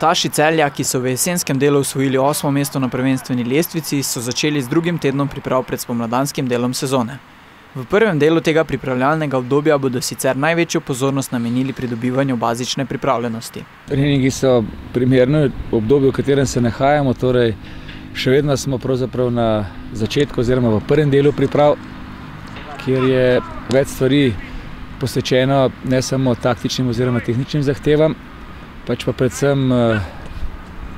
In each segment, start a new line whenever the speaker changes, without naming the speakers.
Nogometaši Celja, ki so v jesenskem delu osvojili 8. mesto na prvenstveni lestvici, so začeli z drugim tednom priprav pred spomladanskim delom sezone. V prvem delu tega pripravljalnega obdobja bodo sicer največjo pozornost namenili pridobivanju bazične pripravljenosti.
Treningi so primerno obdobju, v katerem se nahajamo, torej še vedno smo pravzaprav na začetku oziroma v prvem delu priprav, kjer je več stvari posvečeno ne samo taktičnim oziroma tehničnim zahtevam, pač pa predvsem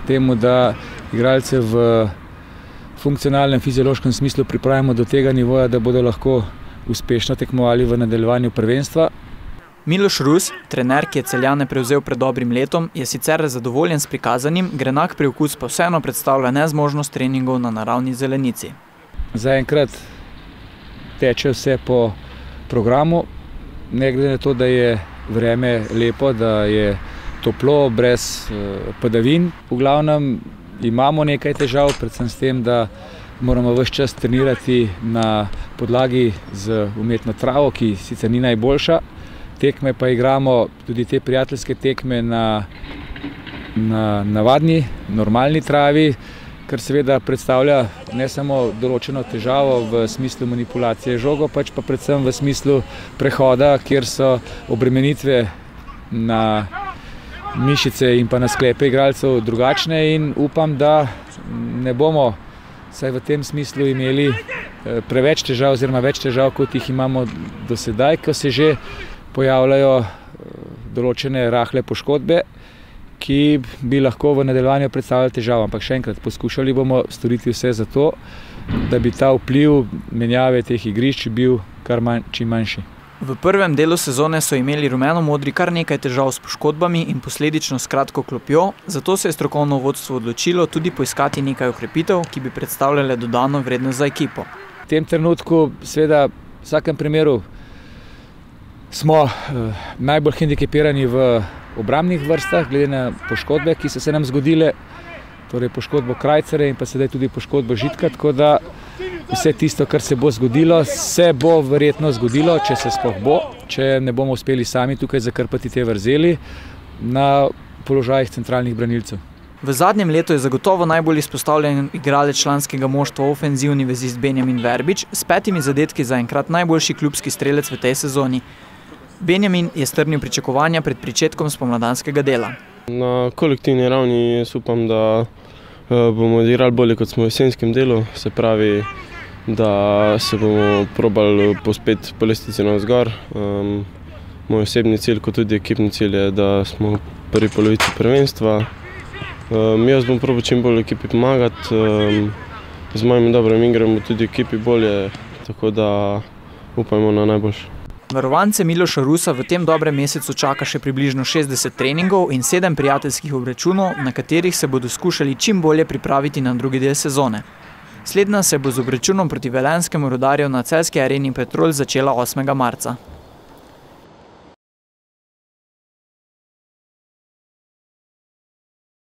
temu, da igralce v funkcionalnem, fiziološkem smislu pripravimo do tega nivoja, da bodo lahko uspešno tekmovali v nadaljevanju prvenstva.
Miloš Rus, trener, ki je Celjane prevzel pred dobrim letom, je sicer zadovoljen s prikazanim, grenak priokus pa vseeno predstavlja nezmožnost treningov na naravni zelenici.
Zaenkrat teče vse po programu, ne glede na to, da je vreme lepo, da je toplo, brez padavin. V glavnem imamo nekaj težav, predvsem s tem, da moramo ves čas trenirati na podlagi z umetno travo, ki sicer ni najboljša. Tekme pa igramo, tudi te prijateljske tekme na navadni, normalni travi, kar seveda predstavlja ne samo določeno težavo v smislu manipulacije žogo, pač pa predvsem v smislu prehoda, kjer so obremenitve na mišice in pa na sklepe igralcev drugačne in upam, da ne bomo vsaj v tem smislu imeli preveč težav oziroma več težav, kot jih imamo do sedaj, ko se že pojavljajo določene rahle poškodbe, ki bi lahko v nadaljevanju predstavljali težavo. Ampak še enkrat, poskušali bomo storiti vse za to, da bi ta vpliv menjave teh igrišč bil čim manjši.
V prvem delu sezone so imeli rumeno-modri kar nekaj težav s poškodbami in posledično s kratko klopjo, zato se je strokovno vodstvo odločilo tudi poiskati nekaj okrepitev, ki bi predstavljale dodano vrednost za ekipo.
V tem trenutku, seveda, v vsakem primeru smo najbolj hendikepirani v obrambnih vrstah, glede na poškodbe, ki so se nam zgodile, torej poškodbo Krajcarja in pa sedaj tudi poškodbo Žitka, tako da vse tisto, kar se bo zgodilo, se bo verjetno zgodilo, če se sploh bo, če ne bomo uspeli sami tukaj zakrpati te vrzeli na položajih centralnih branilcev.
V zadnjem letu je zagotovo najbolj izpostavljen igralec članskega moštva ofenzivni vezist Benjamin Verbič, s 5 zadetki zaenkrat najboljši klubski strelec v tej sezoni. Benjamin je strnil pričakovanja pred pričetkom spomladanskega dela.
Na kolektivni ravni jaz upam, da bomo odigrali bolje, kot smo v jesenskem delu, se pravi, da se bomo probali pospeti po lestvici navzgor. Moj osebni cilj, kot tudi ekipni cilj je, da smo v prvi polovici prvenstva. Jaz bom probal čim bolj ekipi pomagati, z mojim dobrim igrom bo tudi ekipi bolje, tako da upajmo na najboljše.
Varovance Miloša Rusa v tem dobrem mesecu čaka še približno 60 treningov in 7 prijateljskih obračunov, na katerih se bodo skušali čim bolje pripraviti na drugi del sezone. Slednja se bo z obračunom proti velenjskemu Rudarju na celjski areni Petrol začela 8. marca.